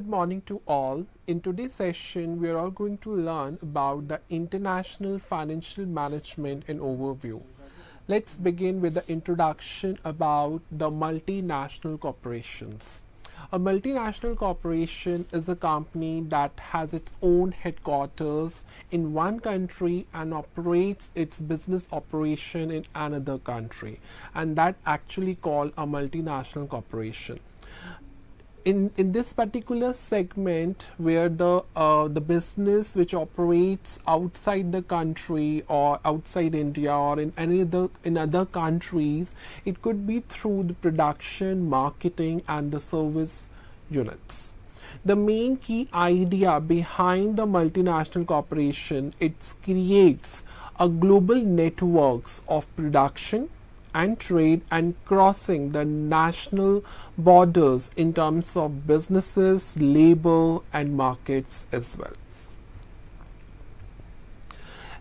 Good morning to all. In today's session, we are all going to learn about the international financial management and overview. Let's begin with the introduction about the multinational corporations. A multinational corporation is a company that has its own headquarters in one country and operates its business operation in another country, and that actually called a multinational corporation. In this particular segment where the business which operates outside the country or outside India or in any other in other countries, it could be through the production, marketing, and the service units. The main key idea behind the multinational corporation, it creates a global networks of production and trade and crossing the national borders in terms of businesses, labor, and markets as well.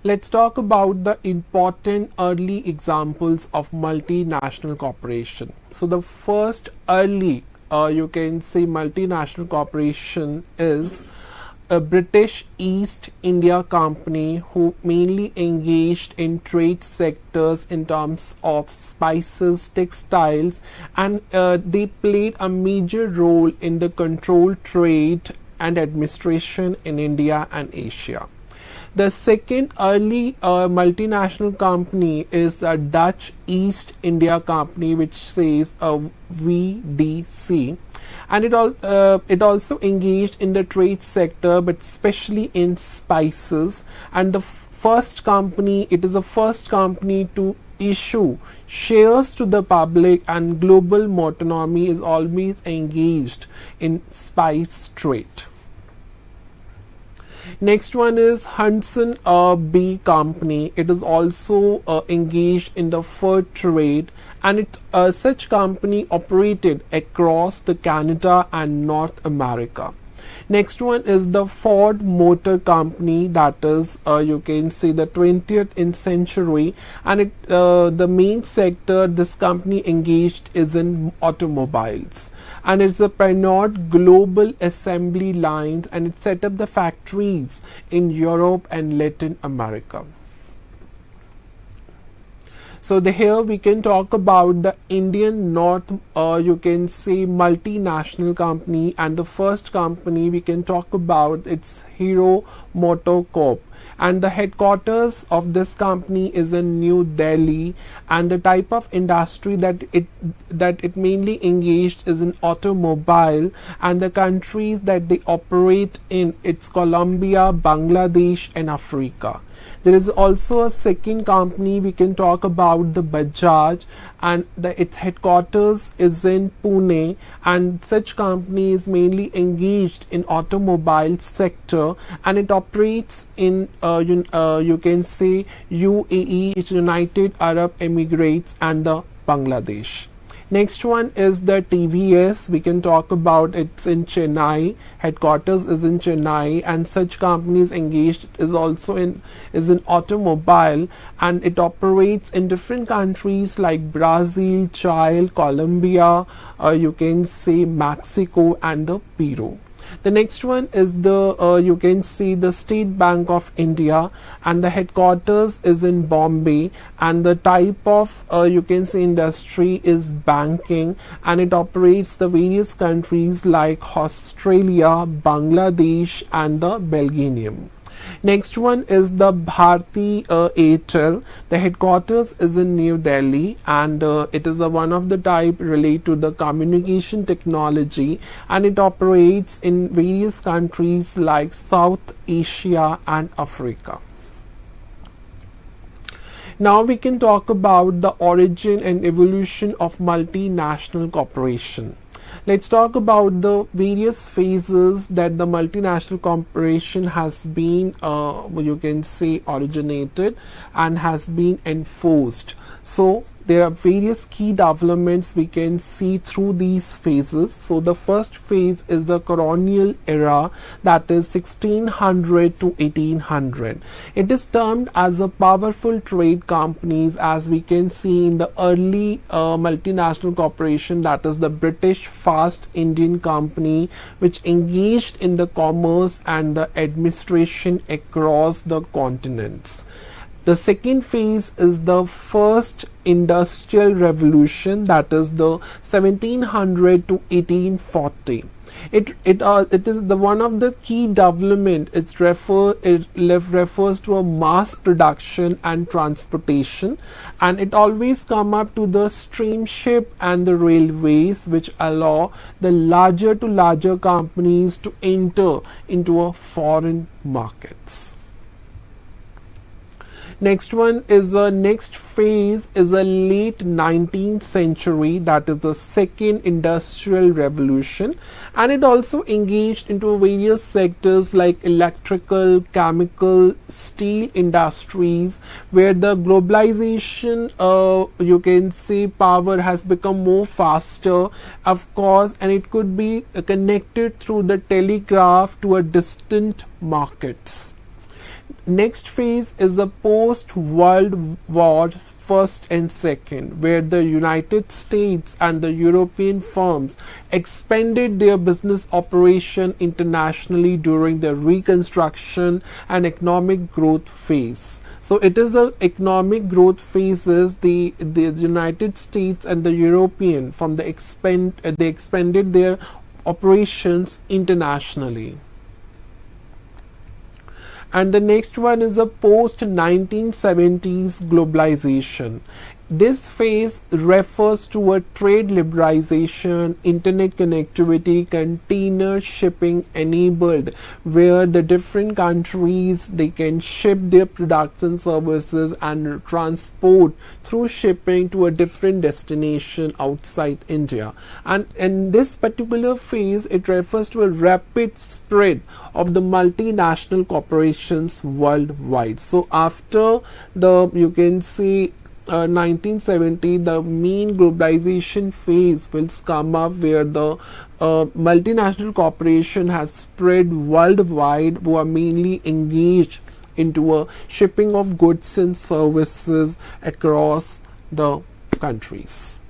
Let's talk about the important early examples of multinational corporation. So the first early you can say multinational corporation is a British East India Company who mainly engaged in trade sectors in terms of spices, textiles, and they played a major role in the controlled trade and administration in India and Asia. The second early multinational company is the Dutch East India Company, which says VDC, and it also engaged in the trade sector, but especially in spices. And the first company, it is the first company to issue shares to the public, and global autonomy is always engaged in spice trade. Next one is Hudson B Company. It is also engaged in the fur trade, and such company operated across the Canada and North America. Next one is the Ford Motor Company, that is you can say the 20th century, and the main sector this company engaged is in automobiles, and it's a pioneer global assembly lines, and it set up the factories in Europe and Latin America. So here we can talk about the Indian North, you can say multinational company, and the first company we can talk about, it's Hero MotoCorp, and the headquarters of this company is in New Delhi, and the type of industry that it mainly engaged is in automobile, and the countries that they operate in, it's Colombia, Bangladesh, and Africa. There is also a second company we can talk about, the Bajaj, and its headquarters is in Pune, and such company is mainly engaged in automobile sector, and it operates in you can say UAE, United Arab Emirates, and the Bangladesh. Next one is the TVS. We can talk about, it's in Chennai, headquarters is in Chennai, and such companies engaged is also in automobile, and it operates in different countries like Brazil, Chile, Colombia, you can say Mexico, and the Peru. The next one is the you can see the State Bank of India, and the headquarters is in Bombay, and the type of you can say industry is banking, and it operates the various countries like Australia, Bangladesh, and the Belgium. Next one is the Bharti Airtel. The headquarters is in New Delhi, and it is one of the type related to the communication technology, and it operates in various countries like South Asia and Africa. Now we can talk about the origin and evolution of multinational corporation. Let's talk about the various phases that the multinational corporation has been, you can say, originated and has been enforced. So there are various key developments we can see through these phases. So the first phase is the colonial era, that is 1600 to 1800. It is termed as a powerful trade companies, as we can see in the early multinational corporation, that is the British Fast Indian Company, which engaged in the commerce and the administration across the continents. The second phase is the first industrial revolution, that is the 1700 to 1840. It is the one of the key development. It refers to a mass production and transportation, and it always come up to the steamship and the railways, which allow the larger to larger companies to enter into a foreign markets. Next one is the next phase is the late 19th century, that is the second industrial revolution, and it also engaged into various sectors like electrical, chemical, steel industries, where the globalization you can say power has become more faster, of course, and it could be connected through the telegraph to a distant markets. Next phase is the post-World War First and Second, where the United States and the European firms expanded their business operation internationally during the Reconstruction and economic growth phase. So it is the economic growth phases. The United States and the European from they expanded their operations internationally. And the next one is the post 1970s globalization. This phase refers to a trade liberalization, internet connectivity, container shipping enabled, where the different countries they can ship their products and services and transport through shipping to a different destination outside India. And in this particular phase, it refers to a rapid spread of the multinational corporations worldwide. So after the, you can see, 1970, the main globalization phase will come up, where the multinational corporation has spread worldwide, who are mainly engaged into a shipping of goods and services across the countries.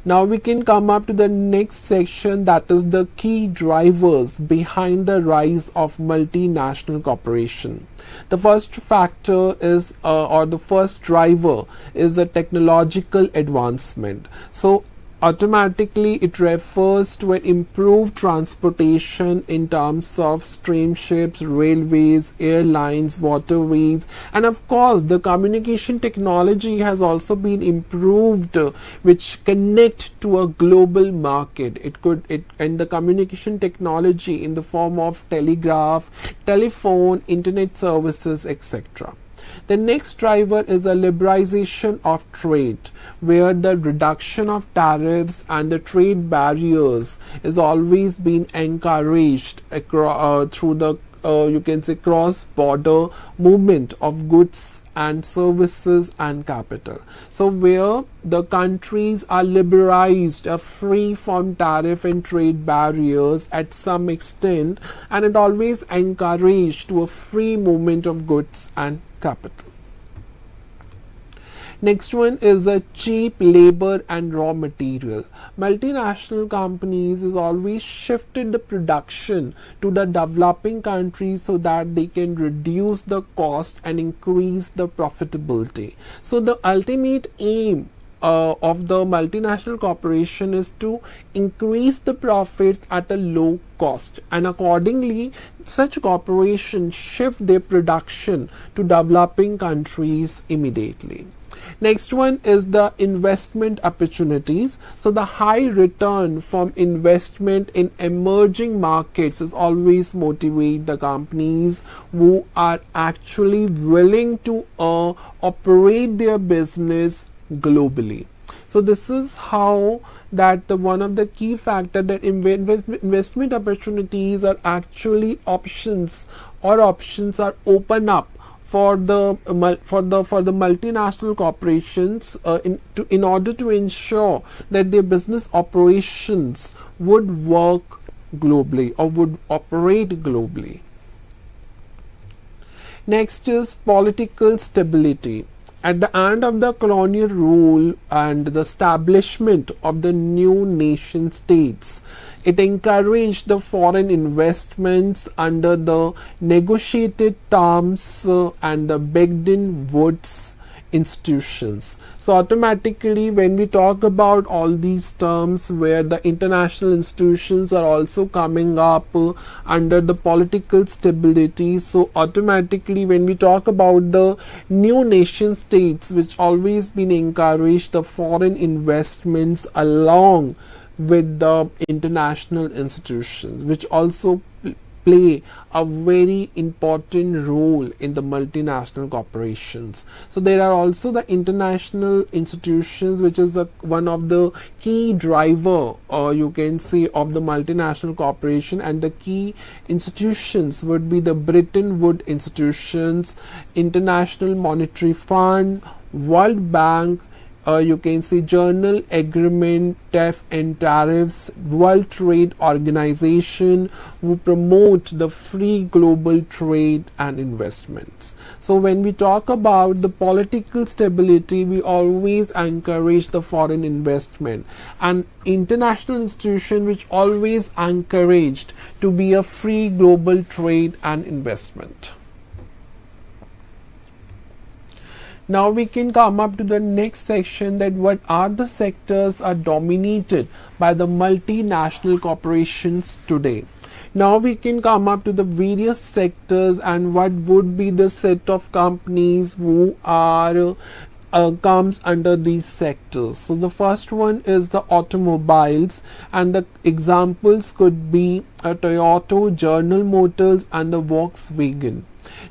Now we can come up to the next section, that is the key drivers behind the rise of multinational corporation. The first factor is or the first driver is the technological advancement. So automatically it refers to an improved transportation in terms of steamships, railways, airlines, waterways, and of course the communication technology has also been improved, which connect to a global market. And the communication technology in the form of telegraph, telephone, internet services, etc. The next driver is a liberalization of trade, where the reduction of tariffs and the trade barriers is always been encouraged through the you can say cross-border movement of goods and services and capital. So where the countries are liberalized, are free from tariff and trade barriers at some extent, and it always encouraged to a free movement of goods and capital. Next one is a cheap labor and raw material. Multinational companies is always shifted the production to the developing countries so that they can reduce the cost and increase the profitability. So the ultimate aim of the multinational corporation is to increase the profits at a low cost, and accordingly such corporations shift their production to developing countries immediately. Next one is the investment opportunities. So the high return from investment in emerging markets is always motivate the companies who are actually willing to operate their business globally. So this is how that one of the key factor that investment opportunities are actually options, or options are open up for the multinational corporations in order to ensure that their business operations would work globally or would operate globally. Next is political stability. At the end of the colonial rule and the establishment of the new nation states, it encouraged the foreign investments under the negotiated terms and the Bretton Woods institutions. So automatically when we talk about all these terms where the international institutions are also coming up under the political stability, so automatically when we talk about the new nation states which always been encouraged the foreign investments along with the international institutions which also play a very important role in the multinational corporations. So there are also the international institutions which is one of the key driver or you can say of the multinational corporation, and the key institutions would be the Bretton Woods institutions, International Monetary Fund, World Bank, you can see Journal Agreement, TEF and Tariffs, World Trade Organization, who promote the free global trade and investments. So when we talk about the political stability, we always encourage the foreign investment, and international institution which always encouraged to be a free global trade and investment. Now we can come up to the next section, that what are the sectors are dominated by the multinational corporations today. Now we can come up to the various sectors and what would be the set of companies who are comes under these sectors. So the first one is the automobiles, and the examples could be Toyota, General Motors and the Volkswagen.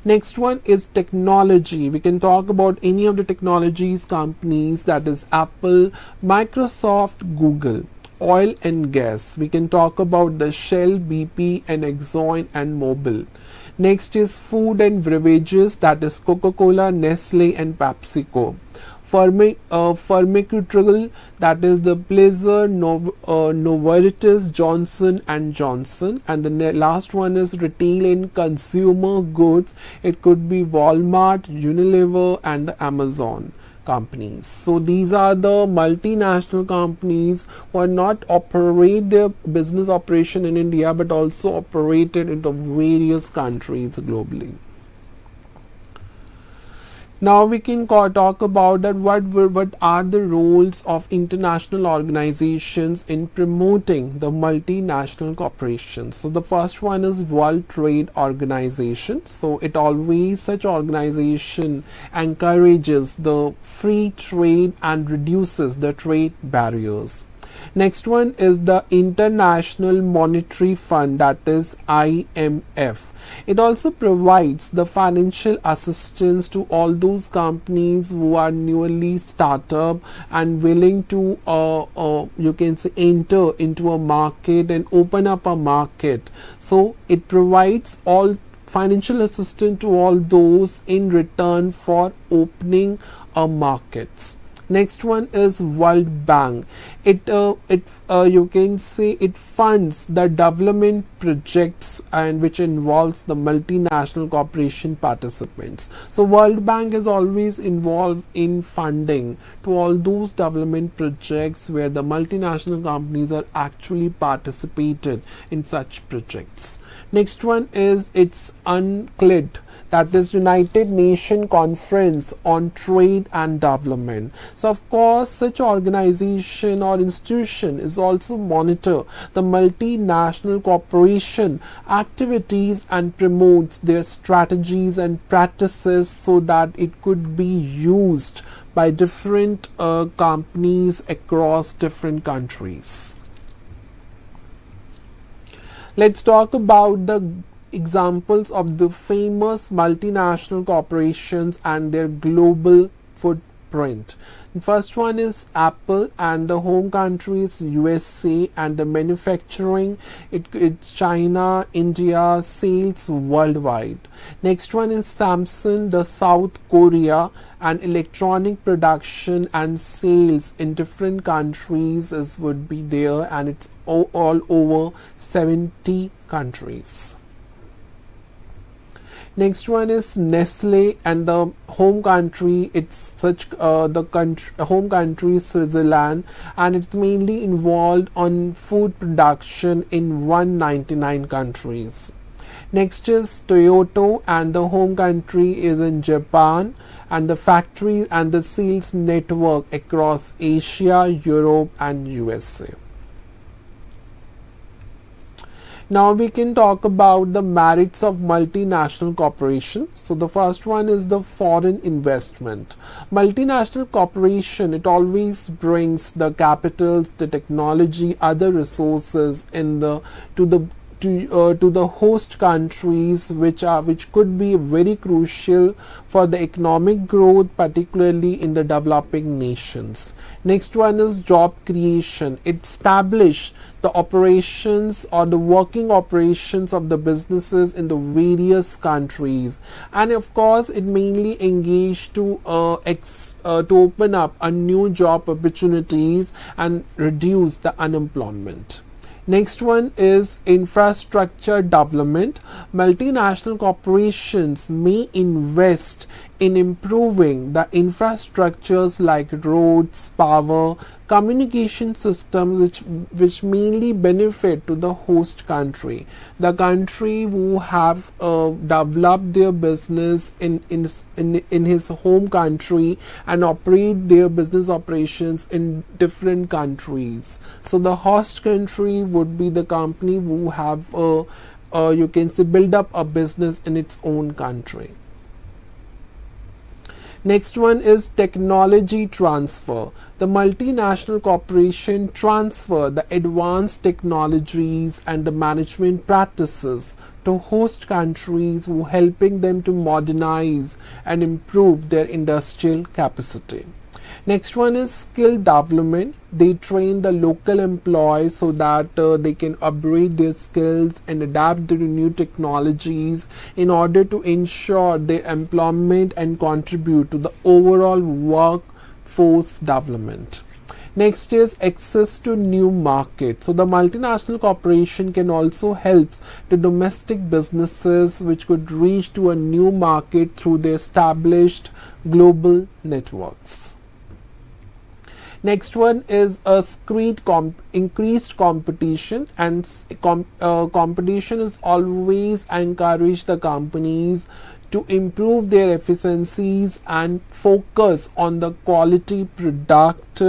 Next one is technology. We can talk about any of the technologies companies, that is Apple, Microsoft, Google. Oil and gas, we can talk about the Shell, BP and Exxon and Mobil. Next is food and beverages, that is Coca-Cola, Nestle and PepsiCo. Pharmaceutical, that is the Pfizer, Novartis, Johnson and Johnson. And the last one is retail and consumer goods. It could be Walmart, Unilever and the Amazon companies. So these are the multinational companies who are not operate their business operation in India but also operated into various countries globally. Now we can talk about that what are the roles of international organizations in promoting the multinational corporations. So the first one is World Trade Organization. So it always, such organization encourages the free trade and reduces the trade barriers. Next one is the International Monetary Fund, that is IMF. It also provides the financial assistance to all those companies who are newly startup and willing to you can say enter into a market and open up a market. So it provides all financial assistance to all those in return for opening markets. Next one is World Bank. You can say it funds the development projects and which involves the multinational corporation participants. So World Bank is always involved in funding to all those development projects where the multinational companies are actually participated in such projects. Next one is its UNCLID, that is United Nations Conference on Trade and Development. So of course such organization or institution is also monitor the multinational corporation activities and promotes their strategies and practices so that it could be used by different companies across different countries. Let's talk about the examples of the famous multinational corporations and their global footprint. footprint. The first one is Apple, and the home country is USA, and the manufacturing it's China, India, sales worldwide. Next one is Samsung, the South Korea, and electronic production and sales in different countries is would be there, and it's all over 70 countries. Next one is Nestle, and the home country it's such the country home country is Switzerland, and it's mainly involved on food production in 199 countries. Next is Toyota, and the home country is in Japan, and the factories and the sales network across Asia, Europe, and USA. Now we can talk about the merits of multinational corporation. So the first one is the foreign investment. Multinational corporation, it always brings the capitals, the technology, other resources in the to the host countries, which could be very crucial for the economic growth, particularly in the developing nations. Next one is job creation. It establishes the operations or the working operations of the businesses in the various countries, and of course it mainly engaged to open up a new job opportunities and reduce the unemployment. Next one is infrastructure development. Multinational corporations may invest in improving the infrastructures like roads, power, communication systems, which mainly benefit to the host country, the country who have developed their business in his home country and operate their business operations in different countries. So the host country would be the company who have you can say build up a business in its own country. Next one is technology transfer. The multinational corporation transfer the advanced technologies and the management practices to host countries, who helping them to modernize and improve their industrial capacity. Next one is skill development. They train the local employees so that they can upgrade their skills and adapt to new technologies in order to ensure their employment and contribute to the overall workforce development. Next is access to new markets. So the multinational corporation can also help the domestic businesses which could reach to a new market through the established global networks. Next one is a increased competition, and competition is always encourage the companies to improve their efficiencies and focus on the quality product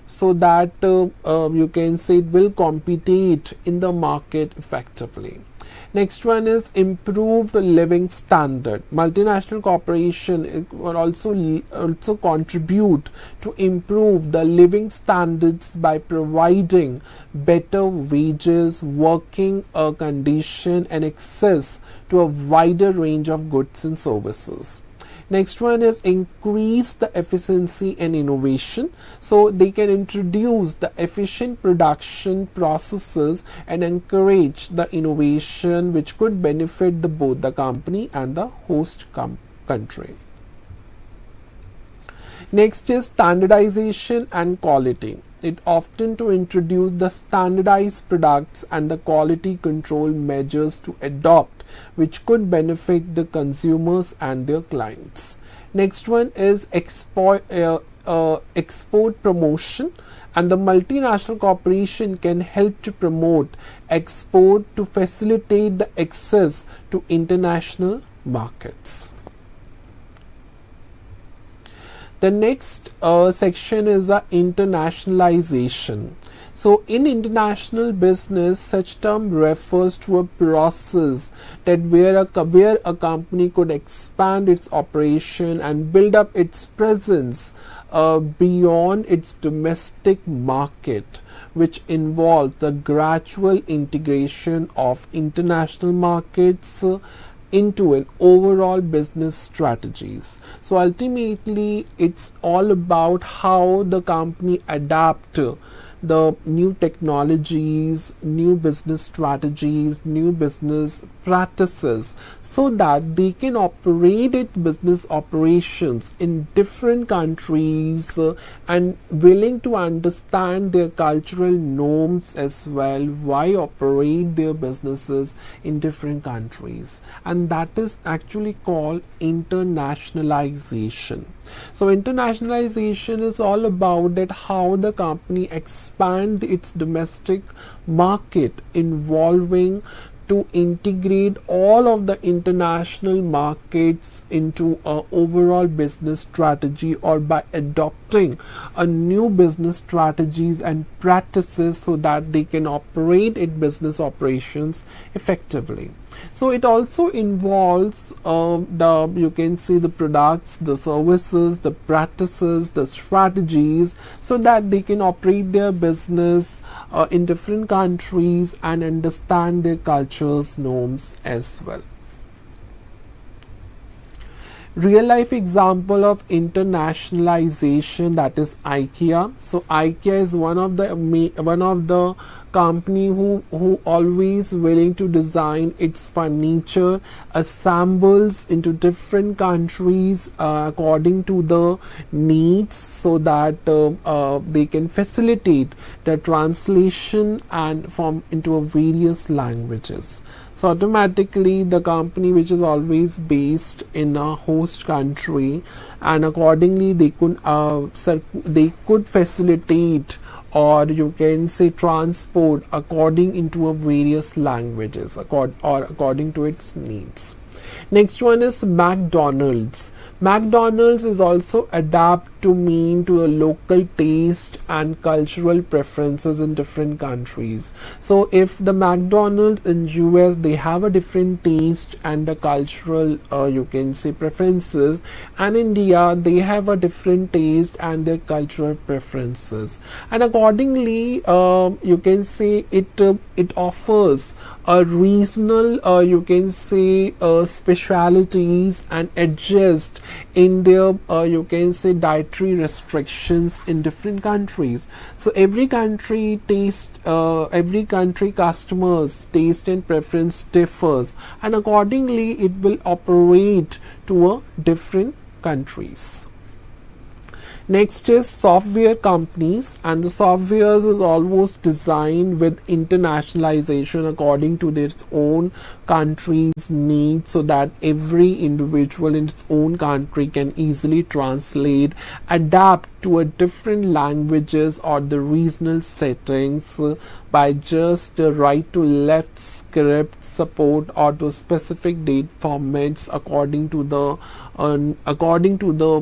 so that you can say it will compete in the market effectively. Next one is improved living standard. Multinational corporation will also contribute to improve the living standards by providing better wages, working condition, and access to a wider range of goods and services. Next one is increase the efficiency and innovation. So they can introduce the efficient production processes and encourage the innovation which could benefit both the company and the host country. Next is standardization and quality. It often to introduce the standardized products and the quality control measures to adopt, which could benefit the consumers and their clients. Next one is export promotion, and the multinational corporation can help to promote export to facilitate the access to international markets. The next section is internationalization. So in international business, such term refers to a process that where a company could expand its operation and build up its presence beyond its domestic market, which involves the gradual integration of international markets into an overall business strategies. So ultimately it's all about how the company adapt the new technologies, new business strategies, new business practices, so that they can operate its business operations in different countries, and willing to understand their cultural norms as well, why operate their businesses in different countries. And that is actually called internationalization. So internationalization is all about that how the company expand its domestic market, involving to integrate all of the international markets into an overall business strategy, or by adopting a new business strategies and practices so that they can operate its business operations effectively. So it also involves you can see the products, the services, the practices, the strategies, so that they can operate their business in different countries and understand their cultures, norms as well. Real life example of internationalization, that is IKEA. So IKEA is one of the company who always willing to design its furniture, assembles into different countries according to the needs, so that they can facilitate the translation and from into various languages. So automatically the company which is always based in a host country, and accordingly they could facilitate, or you can say transport according into a various languages or according to its needs. Next one is McDonald's. McDonald's is also adapt to mean to a local taste and cultural preferences in different countries. So if the McDonald's in US, they have a different taste and the cultural you can say preferences, and India they have a different taste and their cultural preferences, and accordingly you can say it offers a regional you can say specialities and adjust in their you can say dietary restrictions in different countries. So every country customers taste and preference differs, and accordingly it will operate to a different countries. Next is software companies, and the softwares is almost designed with internationalization according to its own country's needs, so that every individual in its own country can easily translate, adapt to a different languages or the regional settings by just right to left script support or to specific date formats according to the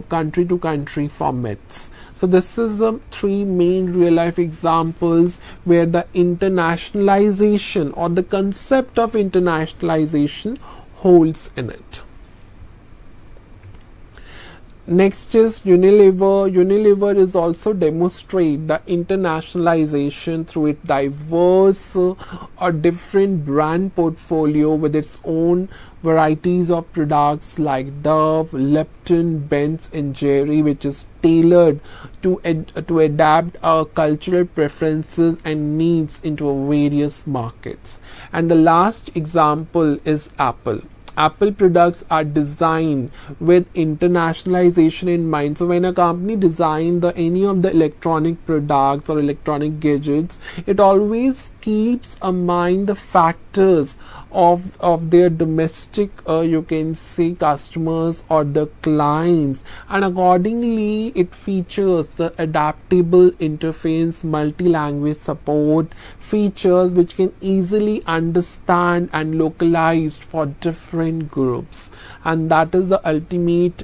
country to country formats. So this is the three main real life examples where the internationalization or the concept of internationalization holds in it. Next is Unilever. Unilever is also demonstrate the internationalization through its diverse or different brand portfolio with its own varieties of products like Dove, Lipton, Ben's and Jerry, which is tailored to adapt our cultural preferences and needs into various markets. And the last example is Apple. Apple products are designed with internationalization in mind. So when a company designs any of the electronic products or electronic gadgets, it always keeps in mind the factors of their domestic you can say customers or the clients, and accordingly it features the adaptable interface, multi-language support features which can easily understand and localized for different groups, and that is the ultimate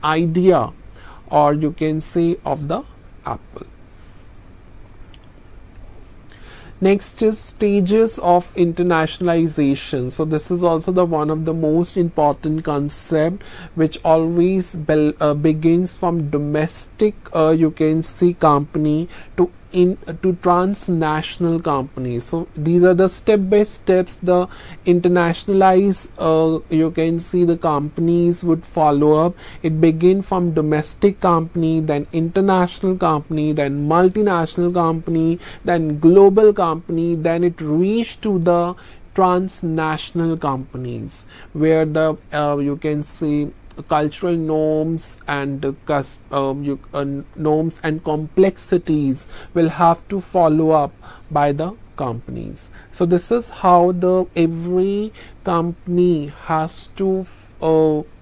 idea or you can say of the Apple. Next is stages of internationalization. So this is also the one of the most important concept which always begins from domestic you can see company to to transnational companies. So these are the step by steps the internationalize, you can see the companies would follow up. It begin from domestic company, then international company, then multinational company, then global company, then it reached to the transnational companies, where the you can see cultural norms and norms and complexities will have to follow up by the companies. So this is how the every company has to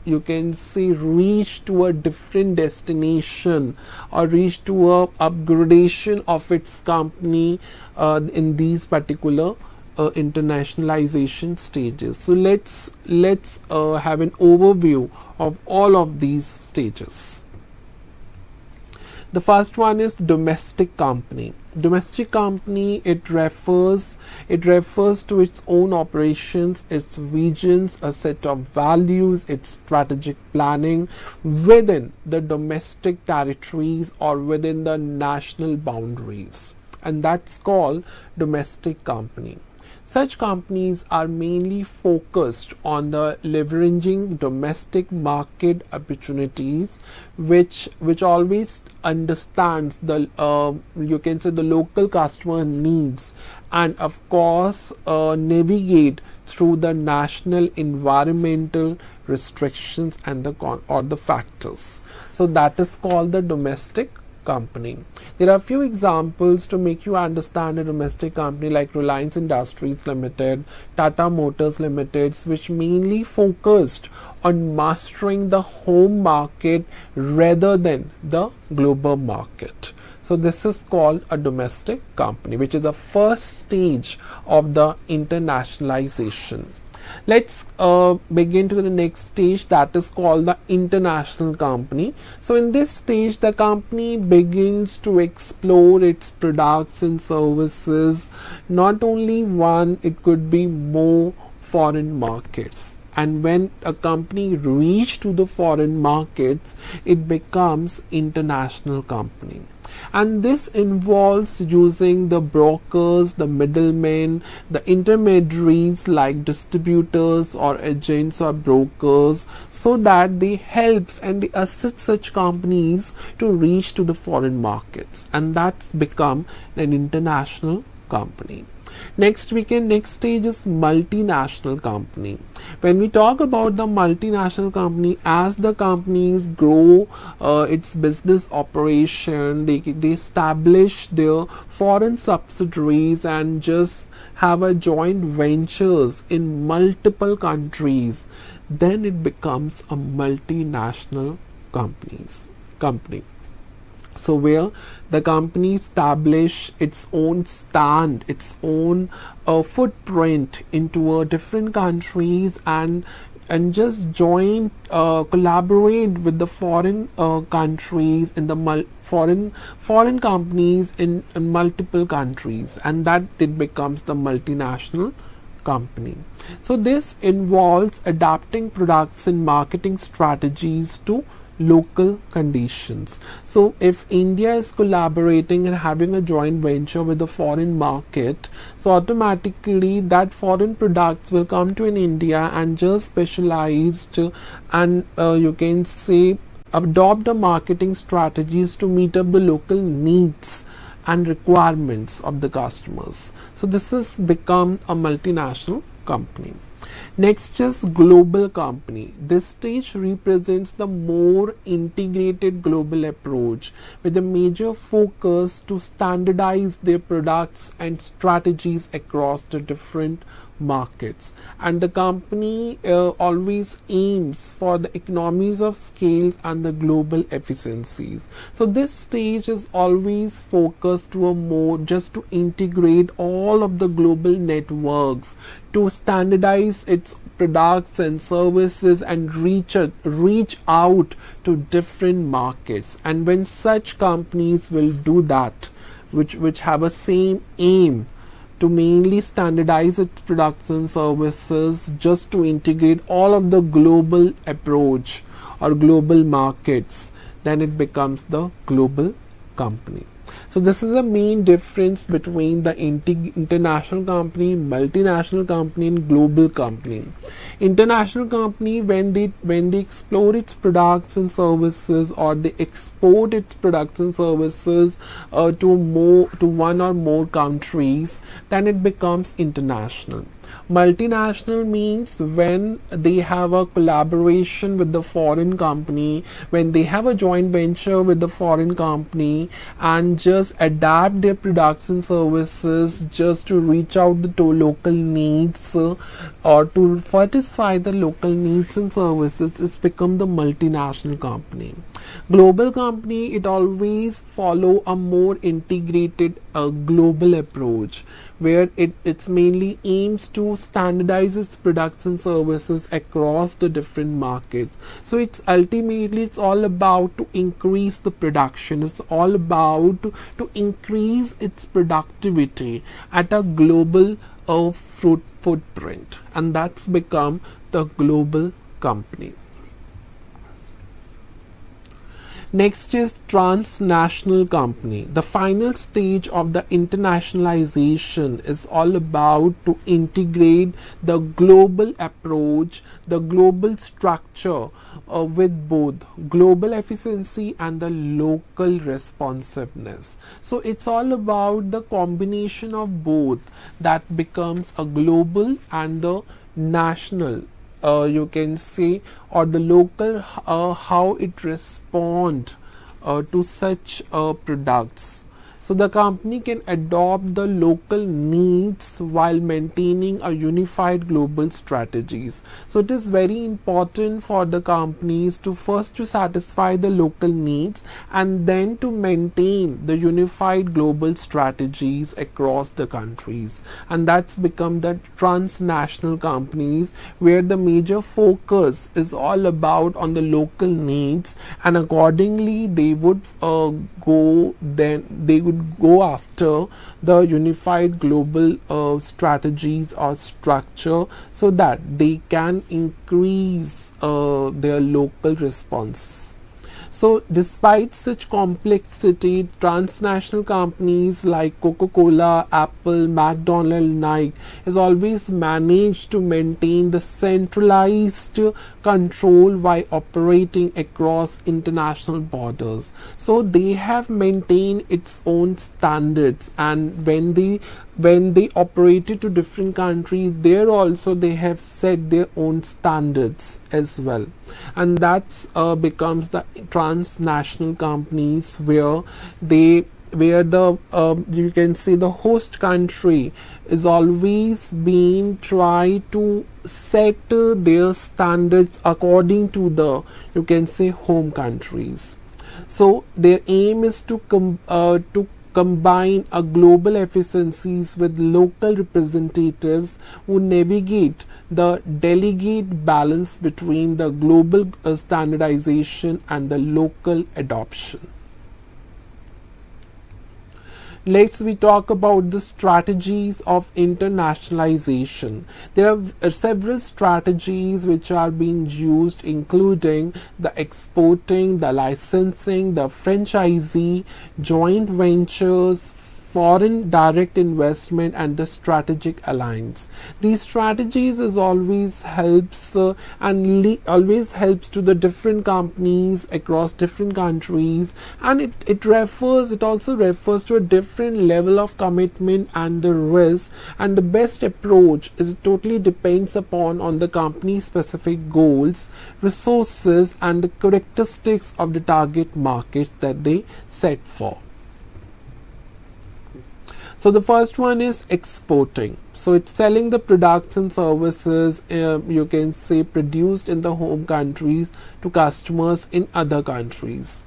you can see reach to a different destination or reach to a upgradation of its company in these particular internationalization stages. So let's have an overview of all of these stages. The first one is domestic company. Domestic company, it refers to its own operations, its visions, a set of values, its strategic planning within the domestic territories or within the national boundaries, and that's called domestic company. Such companies are mainly focused on the leveraging domestic market opportunities, which always understands the you can say the local customer needs, and of course navigate through the national environmental restrictions and the factors. So that is called the domestic company. There are a few examples to make you understand a domestic company like Reliance Industries Limited, Tata Motors Limited, which mainly focused on mastering the home market rather than the global market. So this is called a domestic company, which is the first stage of the internationalization. Let's begin to the next stage, that is called the international company. So in this stage, the company begins to explore its products and services, not only one, it could be more foreign markets. And when a company reaches to the foreign markets, it becomes international company. And this involves using the brokers, the middlemen, the intermediaries like distributors or agents or brokers, so that they helps and they assist such companies to reach to the foreign markets, and that's become an international company. Next stage is multinational company. When we talk about the multinational company, as the companies grow its business operation, they establish their foreign subsidiaries and just have a joint ventures in multiple countries, then it becomes a multinational company. So where the company establish its own stand, its own footprint into different countries, and just join collaborate with the foreign countries in the foreign companies in multiple countries, and that it becomes the multinational company. So this involves adapting products and marketing strategies to local conditions. So if India is collaborating and having a joint venture with the foreign market, so automatically that foreign products will come to in India and just specialized and you can say adopt the marketing strategies to meet up the local needs and requirements of the customers. So this has become a multinational company. Next is global company. This stage represents the more integrated global approach with a major focus to standardize their products and strategies across the different markets, and the company always aims for the economies of scales and the global efficiencies. So this stage is always focused to a more just to integrate all of the global networks to standardize its products and services and reach out to different markets. And when such companies will do that, which have a same aim to mainly standardize its products and services just to integrate all of the global approach or global markets, then it becomes the global company. So this is the main difference between the international company, multinational company, and global company. International company, when they explore its products and services, or they export its products and services to one or more countries, then it becomes international. Multinational means when they have a collaboration with the foreign company, when they have a joint venture with the foreign company, and just adapt their products and services just to reach out to local needs, or to satisfy the local needs and services, it's become the multinational company. Global company, it always follow a more integrated global approach, where it's mainly aims to standardize its products and services across the different markets. So it's all about to increase the production. It's all about to increase its productivity at a global footprint, and that's become the global company. Next is transnational company. The final stage of the internationalization is all about to integrate the global approach, the global structure, with both global efficiency and the local responsiveness. So it's all about the combination of both that becomes a global and the national, you can say, or the local, how it respond to such products. So the company can adopt the local needs while maintaining a unified global strategies. So it is very important for the companies to first to satisfy the local needs and then to maintain the unified global strategies across the countries. And that's become the transnational companies, where the major focus is all about on the local needs, and accordingly they would go after the unified global strategies or structure, so that they can increase their local response. So despite such complexity, transnational companies like Coca-Cola, Apple, McDonald's, Nike has always managed to maintain the centralized control while operating across international borders. So they have maintained its own standards, and when they operated to different countries, there also they have set their own standards as well. And that's becomes the transnational companies, where the you can say the host country is always being try to set their standards according to the, you can say, home countries. So their aim is to combine a global efficiencies with local representatives who navigate the delicate balance between the global standardization and the local adoption. Let's we talk about the strategies of internationalization. There are several strategies which are being used, including the exporting, the licensing, the franchisee, joint ventures, foreign direct investment, and the strategic alliance. These strategies is always helps always helps to the different companies across different countries, and it also refers to a different level of commitment and the risk, and the best approach is totally depends upon on the company specific goals, resources, and the characteristics of the target markets that they set for. So the first one is exporting. So it's selling the products and services, you can say, produced in the home countries to customers in other countries.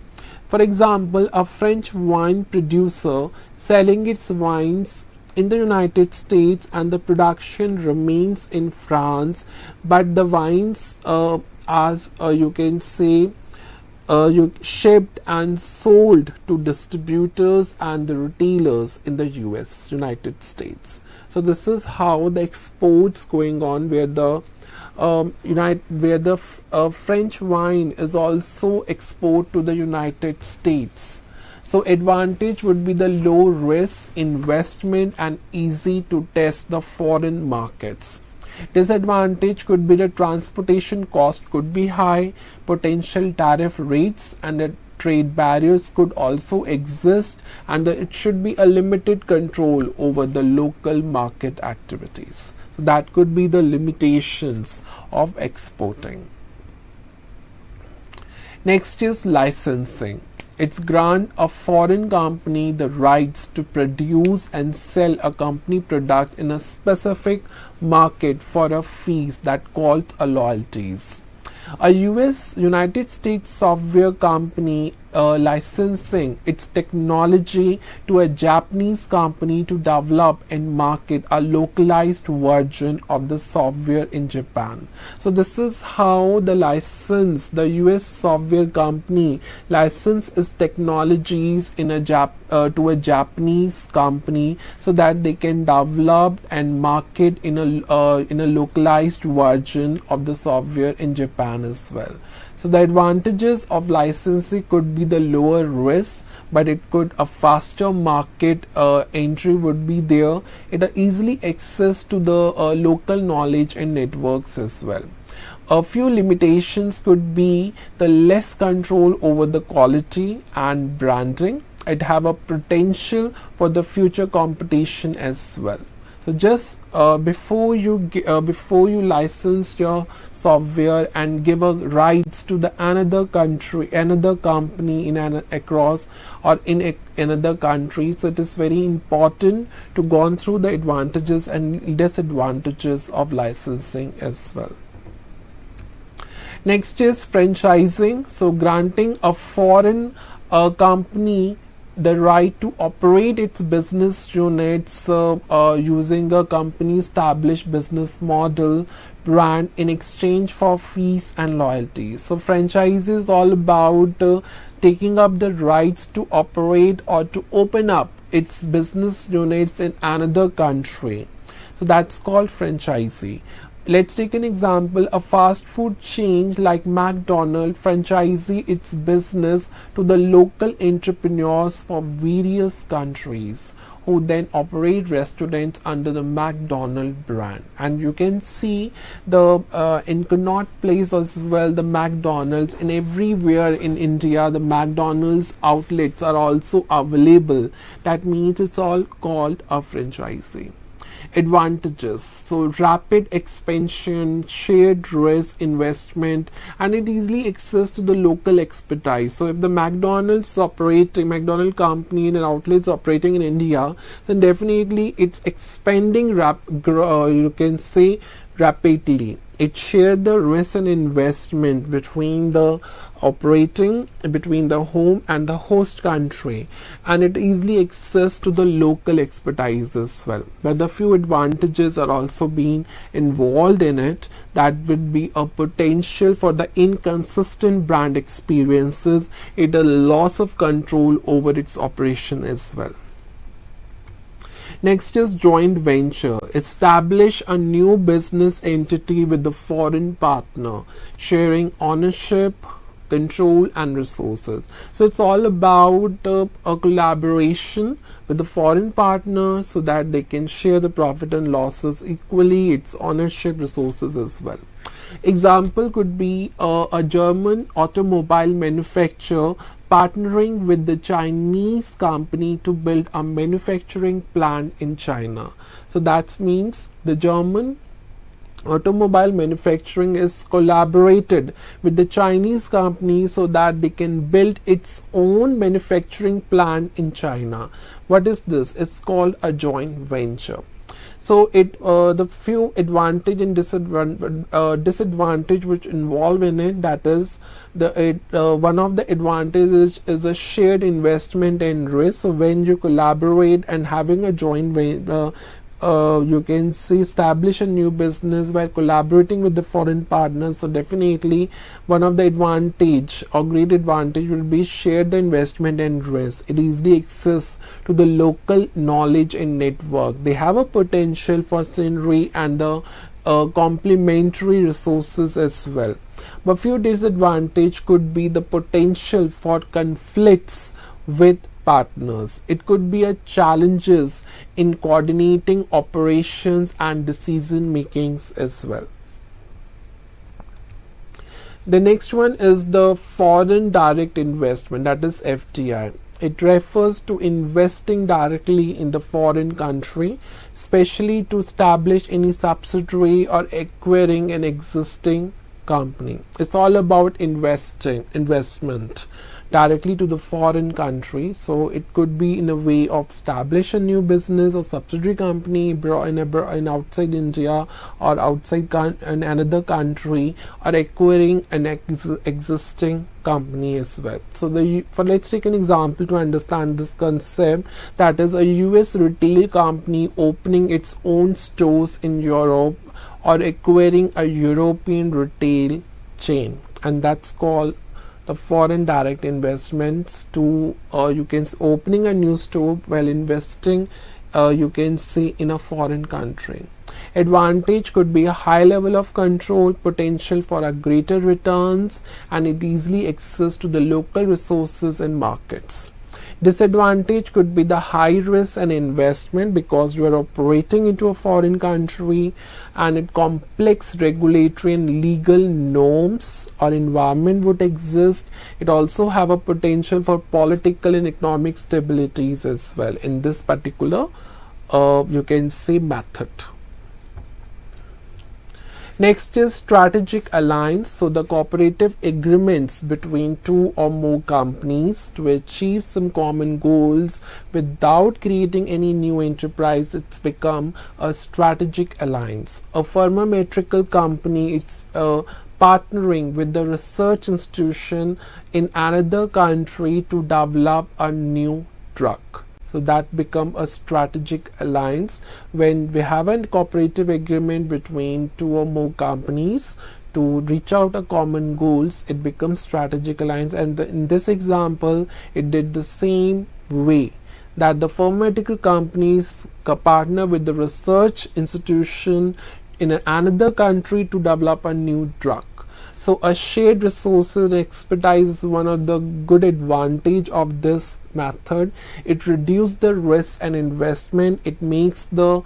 For example, a French wine producer selling its wines in the United States, and the production remains in France, but the wines as you can say shipped and sold to distributors and the retailers in the United States. So this is how the exports going on, where the French wine is also export to the United States. So advantage would be the low risk investment and easy to test the foreign markets. Disadvantage could be the transportation cost could be high, potential tariff rates and the trade barriers could also exist, and it should be a limited control over the local market activities. So that could be the limitations of exporting. Next is licensing. It's grant a foreign company the rights to produce and sell a company product in a specific market for a fees that called a royalties. A United States software company licensing its technology to a Japanese company to develop and market a localized version of the software in Japan. So this is how the US software company license its technologies in to a Japanese company so that they can develop and market in a localized version of the software in Japan as well. So the advantages of licensing could be the lower risk, but it could a faster market entry would be there. It easily access to the local knowledge and networks as well. A few limitations could be the less control over the quality and branding. It have a potential for the future competition as well. So just before you license your software and give a rights to the another company in across or in another country, so it is very important to go through the advantages and disadvantages of licensing as well. Next is franchising. So granting a foreign company the right to operate its business units using a company established business model brand in exchange for fees and loyalties. So franchise is all about taking up the rights to operate or to open up its business units in another country. So that's called franchisee. Let's take an example. A fast food chain like McDonald's franchisee its business to the local entrepreneurs for various countries who then operate restaurants under the McDonald's brand. And you can see the in Connaught Place as well, the McDonald's, and everywhere in India the McDonald's outlets are also available. That means it's all called a franchisee. Advantages: so rapid expansion, shared risk investment, and it easily access to the local expertise. So if the McDonald's company and outlets operating in India, then definitely it's expanding you can say rapidly. It shared the risk and investment between the home and the host country, and it easily access to the local expertise as well. But the few advantages are also being involved in it. That would be a potential for the inconsistent brand experiences, it a loss of control over its operation as well. Next is joint venture. Establish a new business entity with the foreign partner, sharing ownership, control and resources. So it's all about a collaboration with the foreign partner so that they can share the profit and losses equally, its ownership, resources as well. Example could be a German automobile manufacturer partnering with the Chinese company to build a manufacturing plant in China. So that means the German automobile manufacturing is collaborated with the Chinese company so that they can build its own manufacturing plant in China. What is this? It's called a joint venture. So the few advantage and disadvantage which involve in it, that is one of the advantages is a shared investment and risk. So when you collaborate and having a joint venture, you can see establish a new business while collaborating with the foreign partners. So definitely one of the advantage or great advantage will be share the investment and risk. It easily access to the local knowledge and network. They have a potential for synergy and the complementary resources as well. But few disadvantage could be the potential for conflicts with partners. It could be a challenges in coordinating operations and decision makings as well. The next one is the foreign direct investment, that is FDI. It refers to investing directly in the foreign country, especially to establish any subsidiary or acquiring an existing company. It's all about investment directly to the foreign country. So it could be in a way of establish a new business or subsidiary company in outside India or outside in another country, or acquiring an existing company as well. So let's take an example to understand this concept. That is a US retail company opening its own stores in Europe or acquiring a European retail chain, and that's called the foreign direct investments. To you can opening a new store while investing you can say in a foreign country. Advantage could be a high level of control, potential for a greater returns, and it easily access to the local resources and markets. Disadvantage could be the high risk and investment because you are operating into a foreign country, and it complex regulatory and legal norms or environment would exist. It also have a potential for political and economic stabilities as well in this particular you can say method. Next is strategic alliance. So the cooperative agreements between two or more companies to achieve some common goals without creating any new enterprise. It's become a strategic alliance. A pharmaceutical company, it's partnering with the research institution in another country to develop a new drug. So that become a strategic alliance. When we have a cooperative agreement between two or more companies to reach out a common goals, it becomes strategic alliance. And in this example, it did the same way, that the pharmaceutical companies partner with the research institution in another country to develop a new drug. So a shared resources and expertise is one of the good advantage of this method. It reduces the risk and investment. It makes the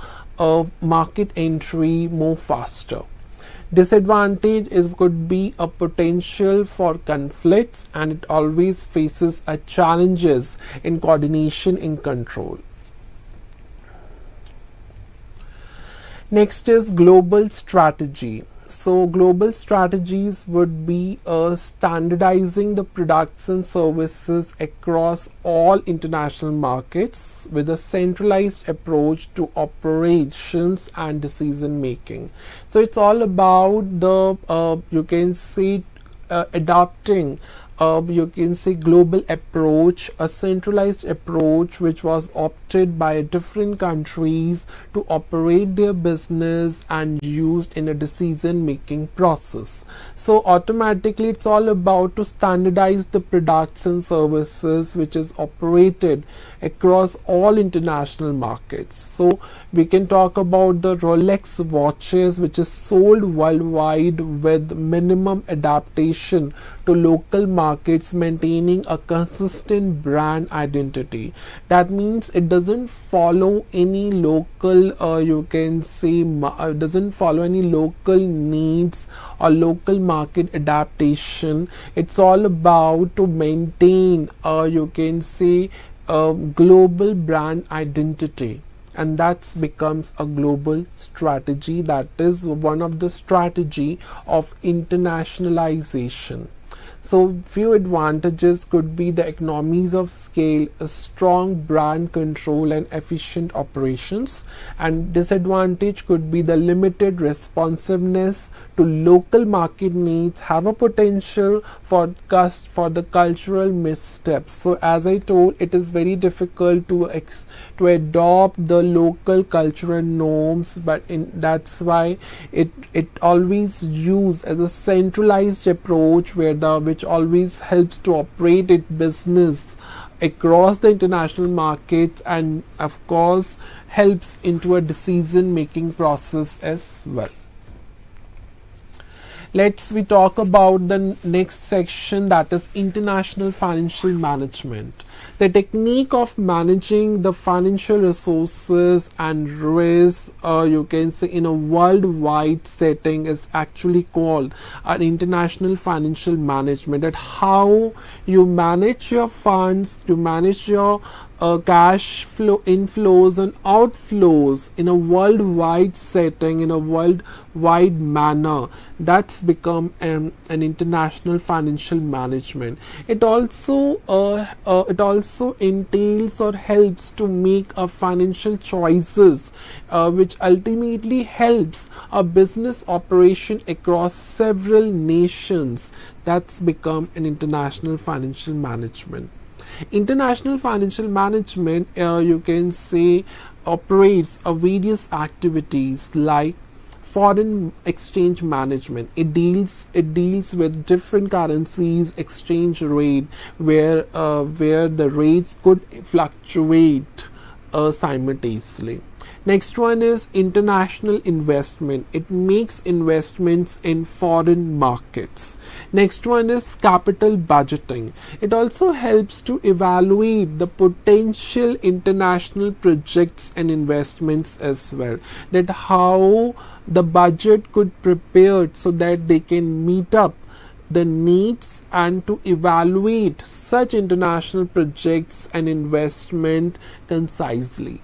market entry more faster. Disadvantage could be a potential for conflicts, and it always faces a challenges in coordination and control. Next is global strategy. So global strategies would be standardizing the products and services across all international markets with a centralized approach to operations and decision making. So it's all about the you can say adopting you can say global approach, a centralized approach which was opted by different countries to operate their business and used in a decision making process. So automatically it's all about to standardize the products and services which is operated across all international markets. So we can talk about the Rolex watches, which is sold worldwide with minimum adaptation to local markets, maintaining a consistent brand identity. That means it doesn't follow any local you can say doesn't follow any local needs or local market adaptation. It's all about to maintain you can say global brand identity, and that becomes a global strategy. That is one of the strategy of internationalization. So few advantages could be the economies of scale, a strong brand control and efficient operations, and disadvantage could be the limited responsiveness to local market needs, have a potential for the cultural missteps. So as I told, it is very difficult to adopt the local cultural norms, but that's why it always used as a centralized approach which always helps to operate its business across the international markets, and of course helps into a decision making process as well. Let's we talk about the next section, that is international financial management. The technique of managing the financial resources and risk, you can say, in a worldwide setting is actually called an international financial management. That how you manage your funds, you manage your cash flow inflows and outflows in a worldwide setting, in a worldwide manner. That's become an international financial management. It also entails or helps to make a financial choices, which ultimately helps a business operation across several nations. That's become an international financial management. International financial management, you can say, operates various activities like foreign exchange management. It deals with different currencies exchange rate, where the rates could fluctuate simultaneously. Next one is international investment. It makes investments in foreign markets. Next one is capital budgeting. It also helps to evaluate the potential international projects and investments as well. That how the budget could prepare so that they can meet up the needs and to evaluate such international projects and investment concisely.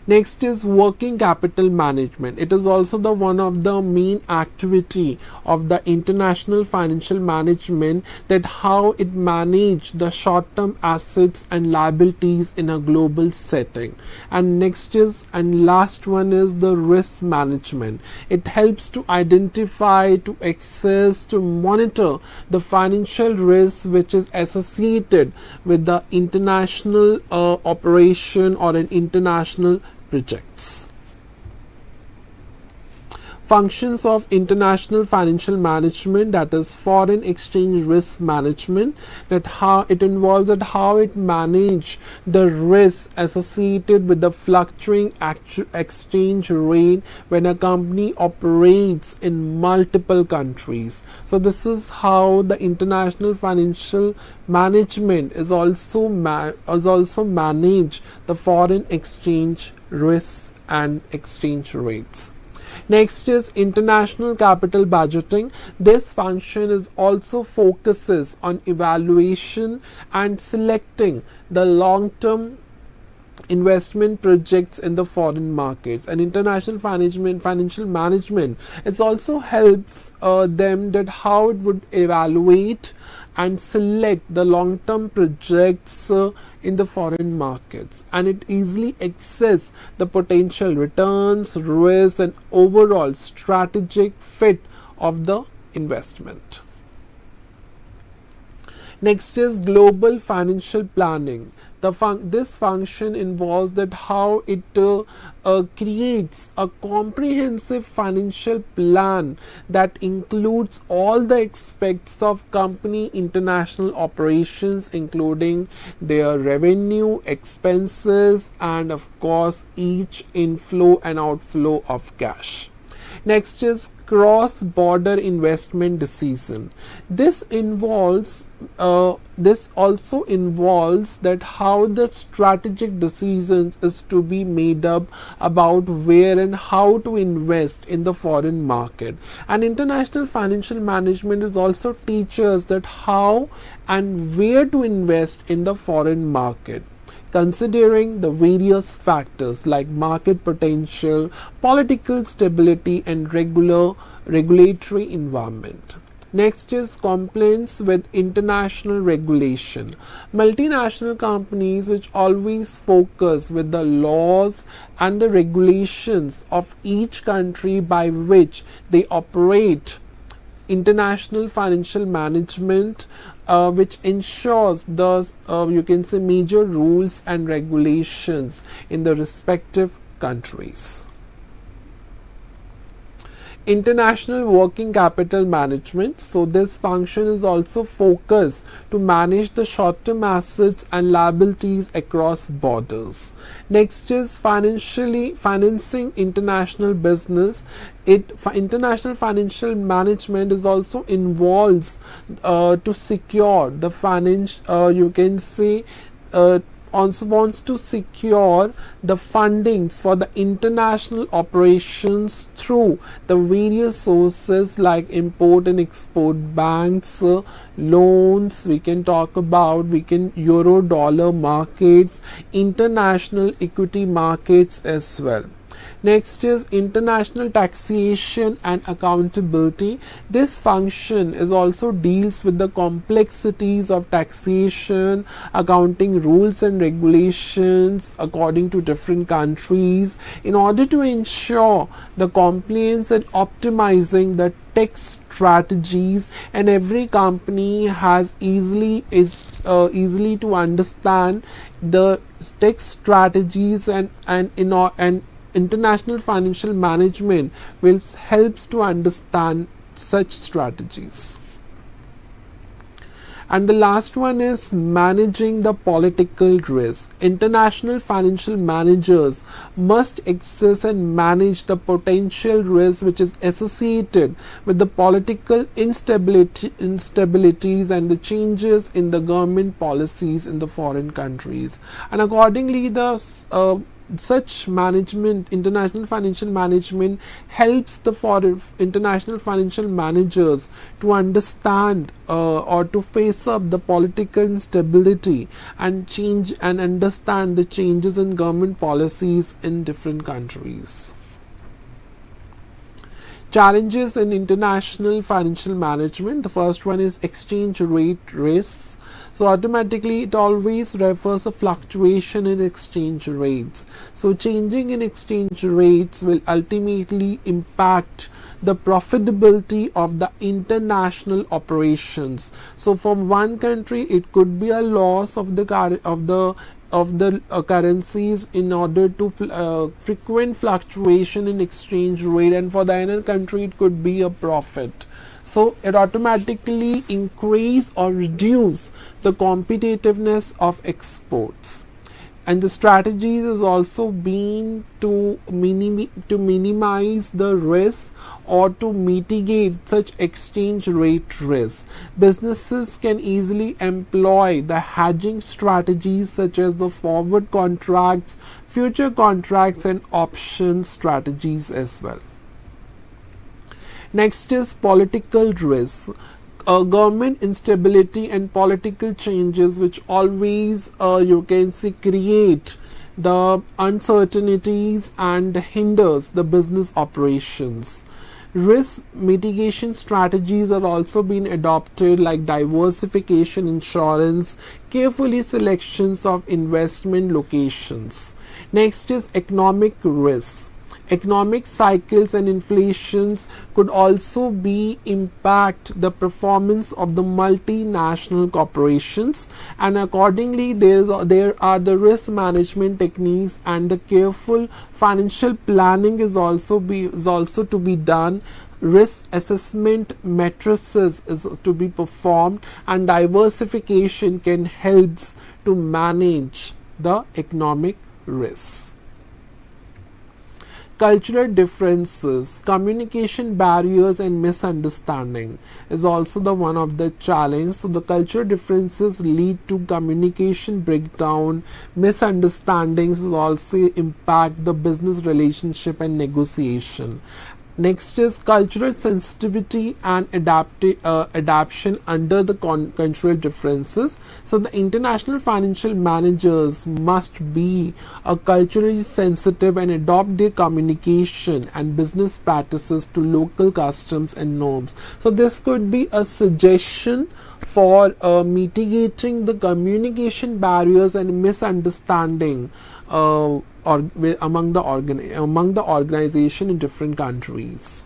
Next is working capital management. It is also the one of the main activity of the international financial management, that how it manage the short-term assets and liabilities in a global setting. And next is, and last one is the risk management. It helps to identify, to assess, to monitor the financial risk which is associated with the international operation or an international projects. Functions of international financial management, that is foreign exchange risk management, that how it involves that how it manage the risk associated with the fluctuating exchange rate when a company operates in multiple countries. So this is how the international financial management is also manage the foreign exchange risks and exchange rates. Next is international capital budgeting. This function is also focuses on evaluation and selecting the long-term investment projects in the foreign markets. And international financial management, it also helps them that how it would evaluate and select the long-term projects in the foreign markets, and it easily access the potential returns, risks, and overall strategic fit of the investment. Next is global financial planning. This function involves that how it creates a comprehensive financial plan that includes all the aspects of company international operations, including their revenue, expenses, and of course each inflow and outflow of cash. Next is cross-border investment decision. This also involves that how the strategic decisions is to be made up about where and how to invest in the foreign market. And international financial management is also teaches that how and where to invest in the foreign market, considering the various factors like market potential, political stability, and regulatory environment. Next is compliance with international regulation. Multinational companies which always focus with the laws and the regulations of each country by which they operate international financial management, which ensures the you can say major rules and regulations in the respective countries. International working capital management. So this function is also focused to manage the short-term assets and liabilities across borders. Next is financing international business. International financial management is also involves to secure the you can say also wants to secure the fundings for the international operations through the various sources like import and export banks, loans, we can talk about, we can euro dollar markets, international equity markets as well. Next is international taxation and accountability. This function is also deals with the complexities of taxation, accounting rules and regulations according to different countries in order to ensure the compliance and optimizing the tax strategies, and every company has easily to understand the tax strategies and international financial management will helps to understand such strategies. And the last one is managing the political risk. International financial managers must assess and manage the potential risk which is associated with the political instabilities and the changes in the government policies in the foreign countries. And accordingly, the such management, international financial management, helps the international financial managers to understand or to face up the political instability and change and understand the changes in government policies in different countries. Challenges in international financial management. The first one is exchange rate risks. So automatically it always refers a fluctuation in exchange rates. So changing in exchange rates will ultimately impact the profitability of the international operations. So from one country it could be a loss of the currencies in order to frequent fluctuation in exchange rate, and for the other country it could be a profit. So it automatically increase or reduce the competitiveness of exports. And the strategies is also being to minimize the risk or to mitigate such exchange rate risk. Businesses can easily employ the hedging strategies such as the forward contracts, future contracts and option strategies as well. Next is political risk. Government instability and political changes which always you can see create the uncertainties and hinders the business operations. Risk mitigation strategies are also being adopted like diversification insurance, carefully selections of investment locations. Next is economic risk. Economic cycles and inflations could also be impact the performance of the multinational corporations, and accordingly there are the risk management techniques and the careful financial planning is also to be done. Risk assessment matrices is to be performed, and diversification can help to manage the economic risks. Cultural differences, communication barriers and misunderstanding is also the one of the challenge. So the cultural differences lead to communication breakdown, misunderstandings also impact the business relationship and negotiation. Next is cultural sensitivity and adaptation under the cultural differences. So the international financial managers must be culturally sensitive and adopt their communication and business practices to local customs and norms. So this could be a suggestion for mitigating the communication barriers and misunderstanding among the organization in different countries.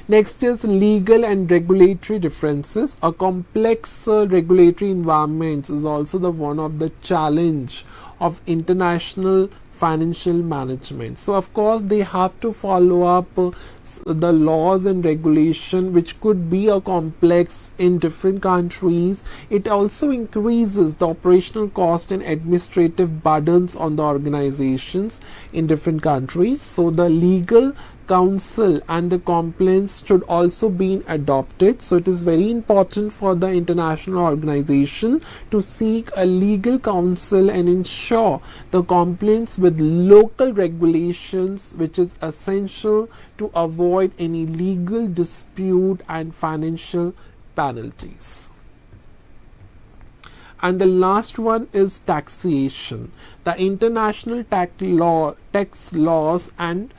Next is legal and regulatory differences. A complex regulatory environment is also the one of the challenge of international financial management. So of course they have to follow up the laws and regulation, which could be a complex in different countries. It also increases the operational cost and administrative burdens on the organizations in different countries. So the legal council and the compliance should also be adopted. So it is very important for the international organization to seek a legal counsel and ensure the compliance with local regulations, which is essential to avoid any legal dispute and financial penalties. And the last one is taxation. The international tax laws and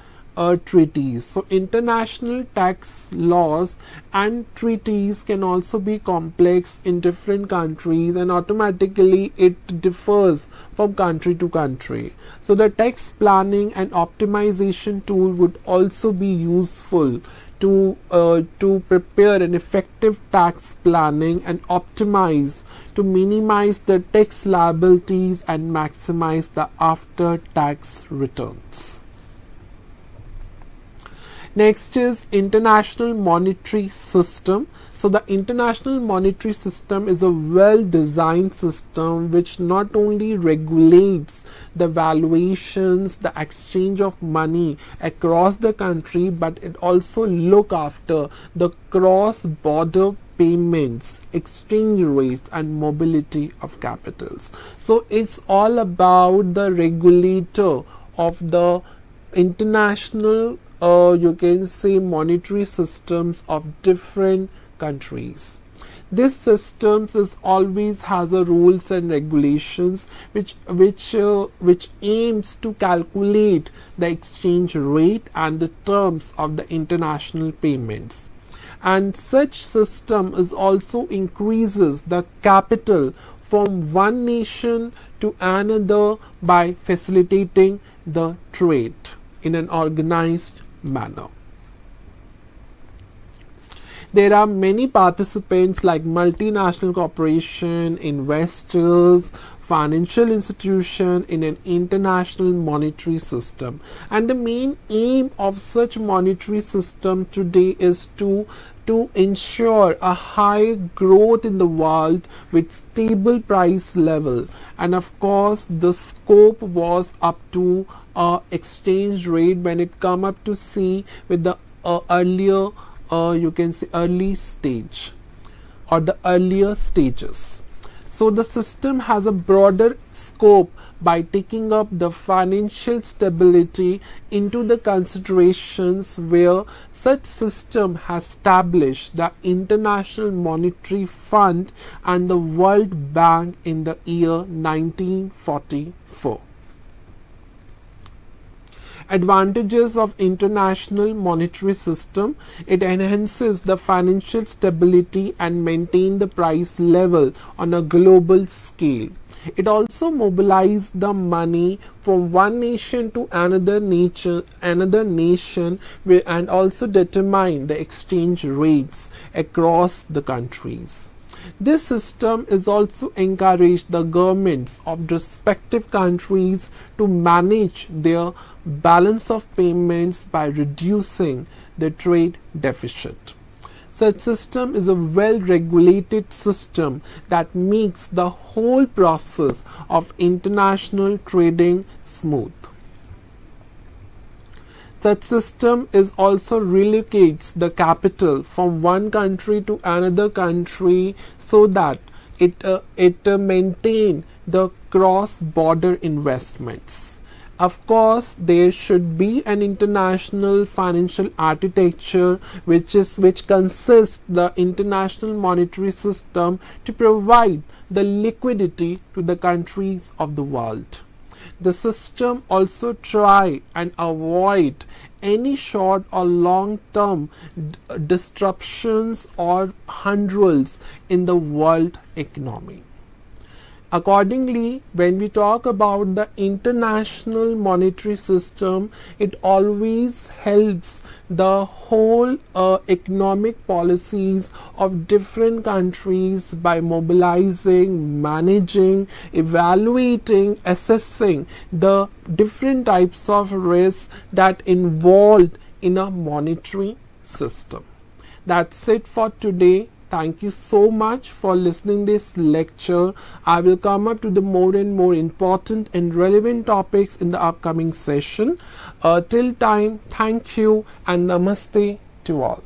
treaties. So international tax laws and treaties can also be complex in different countries, and automatically it differs from country to country. So the tax planning and optimization tool would also be useful to prepare an effective tax planning and optimize to minimize the tax liabilities and maximize the after tax returns. Next is International Monetary System. So the International Monetary System is a well-designed system which not only regulates the valuations, the exchange of money across the country, but it also look after the cross-border payments, exchange rates and mobility of capitals. So it's all about the regulator of the international you can say monetary systems of different countries. This systems is always has a rules and regulations which aims to calculate the exchange rate and the terms of the international payments. And such system is also increases the capital from one nation to another by facilitating the trade in an organized manner. There are many participants like multinational corporation, investors, financial institution in an international monetary system. And the main aim of such monetary system today is to ensure a high growth in the world with stable price level. And of course the scope was up to exchange rate when it come up to see with the earlier you can say early stage or the earlier stages. So the system has a broader scope by taking up the financial stability into the considerations, where such system has established the International Monetary Fund and the World Bank in the year 1944. Advantages of international monetary system: it enhances the financial stability and maintain the price level on a global scale. It also mobilizes the money from one nation to another nation and also determine the exchange rates across the countries. This system is also encouraged the governments of respective countries to manage their balance of payments by reducing the trade deficit. Such system is a well-regulated system that makes the whole process of international trading smooth. Such system is also relocates the capital from one country to another country so that it maintain the cross-border investments. Of course, there should be an international financial architecture which consists the international monetary system to provide the liquidity to the countries of the world. The system also try and avoid any short or long term disruptions or hurdles in the world economy. Accordingly, when we talk about the international monetary system, it always helps the whole economic policies of different countries by mobilizing, managing, evaluating, assessing the different types of risks that involved in a monetary system. That's it for today. Thank you so much for listening this lecture. I will come up to the more and more important and relevant topics in the upcoming session. Till time, thank you and namaste to all.